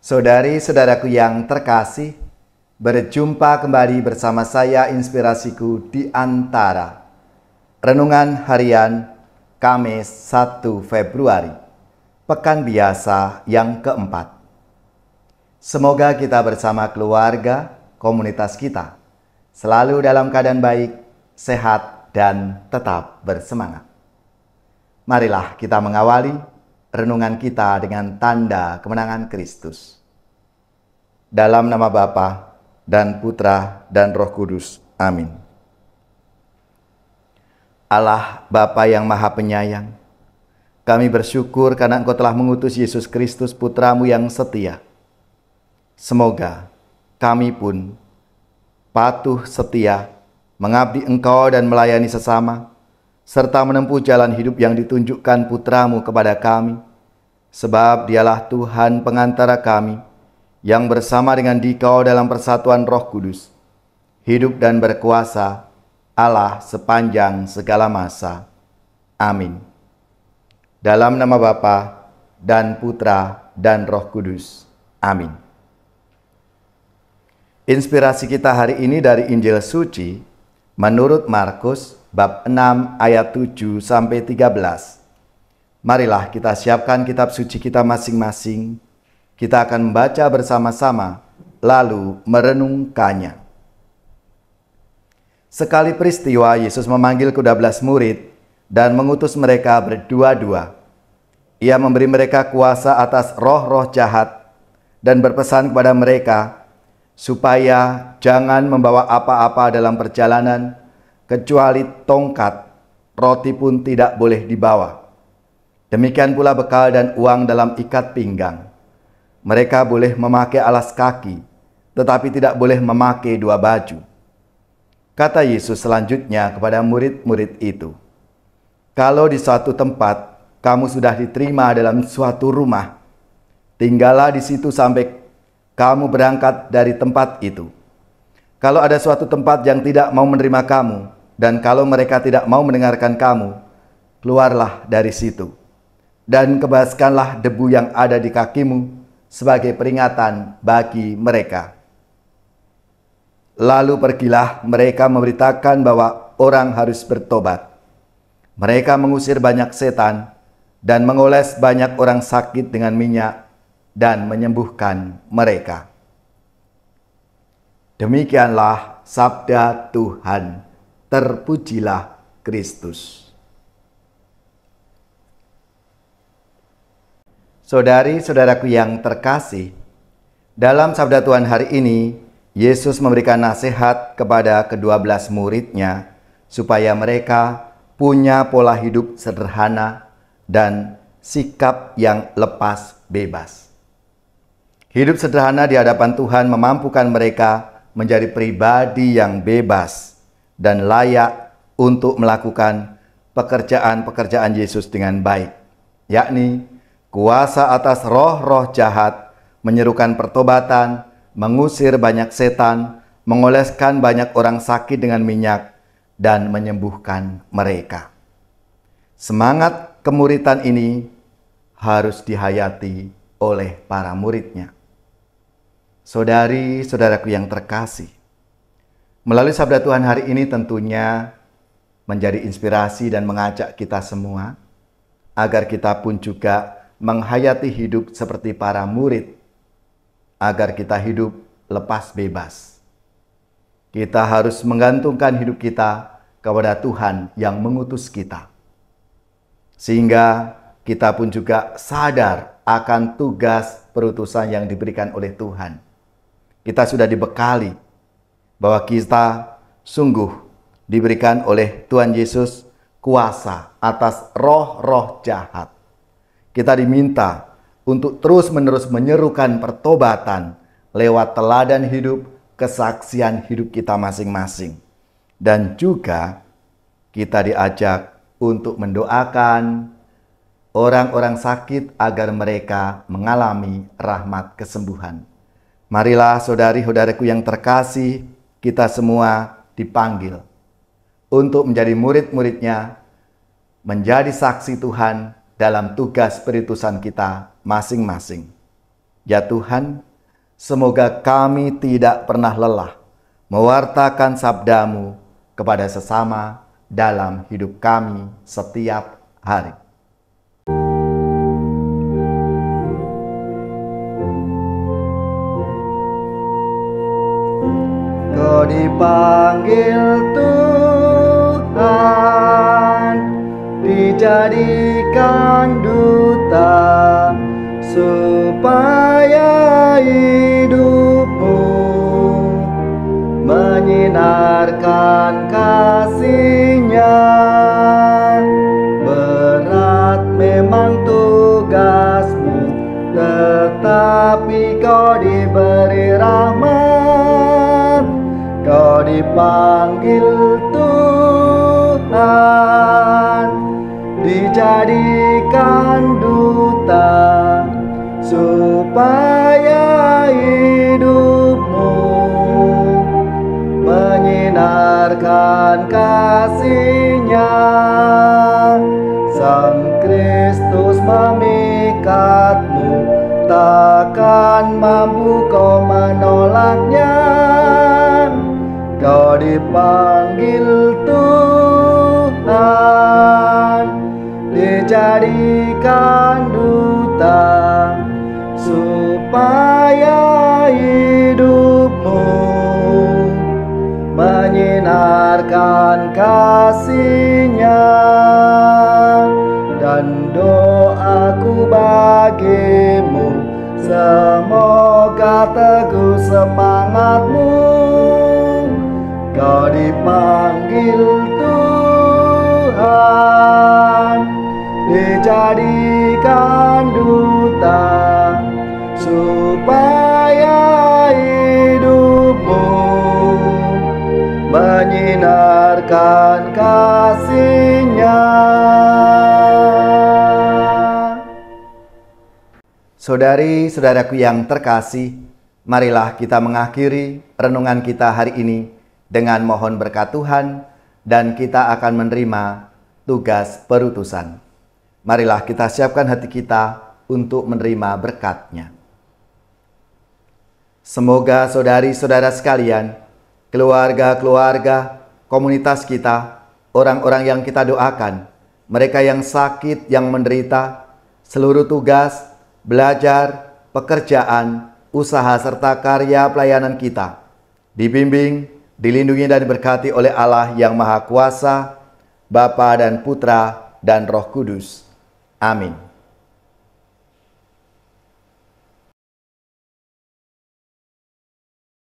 Saudari-saudaraku yang terkasih, berjumpa kembali bersama saya Inspirasiku di Antara. Renungan Harian Kamis 1 Februari, Pekan Biasa yang keempat. Semoga kita bersama keluarga, komunitas kita, selalu dalam keadaan baik, sehat, dan tetap bersemangat. Marilah kita mengawali renungan kita dengan tanda kemenangan Kristus. Dalam nama Bapa dan Putra dan Roh Kudus. Amin. Allah Bapa yang Maha Penyayang, kami bersyukur karena Engkau telah mengutus Yesus Kristus Putramu yang setia. Semoga kami pun patuh setia mengabdi Engkau dan melayani sesama, serta menempuh jalan hidup yang ditunjukkan Putramu kepada kami, sebab Dialah Tuhan pengantara kami, yang bersama dengan Dikau dalam persatuan Roh Kudus, hidup dan berkuasa, Allah sepanjang segala masa. Amin. Dalam nama Bapa dan Putra dan Roh Kudus. Amin. Inspirasi kita hari ini dari Injil Suci menurut Markus bab 6 ayat 7 sampai 13. Marilah kita siapkan kitab suci kita masing-masing. Kita akan membaca bersama-sama lalu merenungkannya. Sekali peristiwa Yesus memanggil ke-12 murid dan mengutus mereka berdua-dua. Ia memberi mereka kuasa atas roh-roh jahat dan berpesan kepada mereka supaya jangan membawa apa-apa dalam perjalanan kecuali tongkat, roti pun tidak boleh dibawa. Demikian pula bekal dan uang dalam ikat pinggang. Mereka boleh memakai alas kaki, tetapi tidak boleh memakai dua baju. Kata Yesus selanjutnya kepada murid-murid itu, "Kalau di suatu tempat kamu sudah diterima dalam suatu rumah, tinggallah di situ sampai kamu berangkat dari tempat itu. Kalau ada suatu tempat yang tidak mau menerima kamu, dan kalau mereka tidak mau mendengarkan kamu, keluarlah dari situ, dan kebaskanlah debu yang ada di kakimu sebagai peringatan bagi mereka. Lalu pergilah mereka memberitakan bahwa orang harus bertobat. Mereka mengusir banyak setan dan mengoles banyak orang sakit dengan minyak dan menyembuhkan mereka." Demikianlah sabda Tuhan. Terpujilah Kristus. Saudari-saudaraku yang terkasih, dalam sabda Tuhan hari ini, Yesus memberikan nasihat kepada ke-12 muridnya supaya mereka punya pola hidup sederhana dan sikap yang lepas bebas. Hidup sederhana di hadapan Tuhan memampukan mereka menjadi pribadi yang bebas dan layak untuk melakukan pekerjaan-pekerjaan Yesus dengan baik, yakni kuasa atas roh-roh jahat, menyerukan pertobatan, mengusir banyak setan, mengoleskan banyak orang sakit dengan minyak, dan menyembuhkan mereka. Semangat kemuritan ini harus dihayati oleh para muridnya. Saudari-saudaraku yang terkasih, melalui sabda Tuhan hari ini tentunya menjadi inspirasi dan mengajak kita semua agar kita pun juga menghayati hidup seperti para murid, agar kita hidup lepas bebas. Kita harus menggantungkan hidup kita kepada Tuhan yang mengutus kita, sehingga kita pun juga sadar akan tugas perutusan yang diberikan oleh Tuhan. Kita sudah dibekali bahwa kita sungguh diberikan oleh Tuhan Yesus kuasa atas roh-roh jahat. Kita diminta untuk terus-menerus menyerukan pertobatan lewat teladan hidup, kesaksian hidup kita masing-masing. Dan juga kita diajak untuk mendoakan orang-orang sakit agar mereka mengalami rahmat kesembuhan. Marilah saudari-saudariku yang terkasih, kita semua dipanggil untuk menjadi murid-muridnya, menjadi saksi Tuhan dalam tugas perutusan kita masing-masing. Ya Tuhan, semoga kami tidak pernah lelah mewartakan sabda-Mu kepada sesama dalam hidup kami setiap hari. Kau dipanggil Tuhan, dijadikan duta, supaya hidupmu menyinarkan kasih-Nya. Berat memang tugasmu, tetapi kau diberi rahmat. Kau dipanggil Tuhan, dijadikan duta, supaya hidupmu menyinarkan kasih-Nya. Sang Kristus memikatmu, takkan mampu kau menolaknya. Kau dipanggil Tuhan, dijadikan duta, supaya hidupmu menyinarkan kasih-Nya. Dan doaku bagimu, semoga teguh semangatmu. Kau dipanggil Tuhan, dijadikan duta, supaya hidupmu menyinarkan kasih-Nya. Saudari-saudaraku yang terkasih, marilah kita mengakhiri renungan kita hari ini dengan mohon berkat Tuhan, dan kita akan menerima tugas perutusan. Marilah kita siapkan hati kita untuk menerima berkat-Nya. Semoga saudari-saudara sekalian, keluarga-keluarga, komunitas kita, orang-orang yang kita doakan, mereka yang sakit, yang menderita, seluruh tugas, belajar, pekerjaan, usaha, serta karya pelayanan kita dibimbing, dilindungi dan diberkati oleh Allah yang Maha Kuasa, Bapa dan Putra dan Roh Kudus. Amin.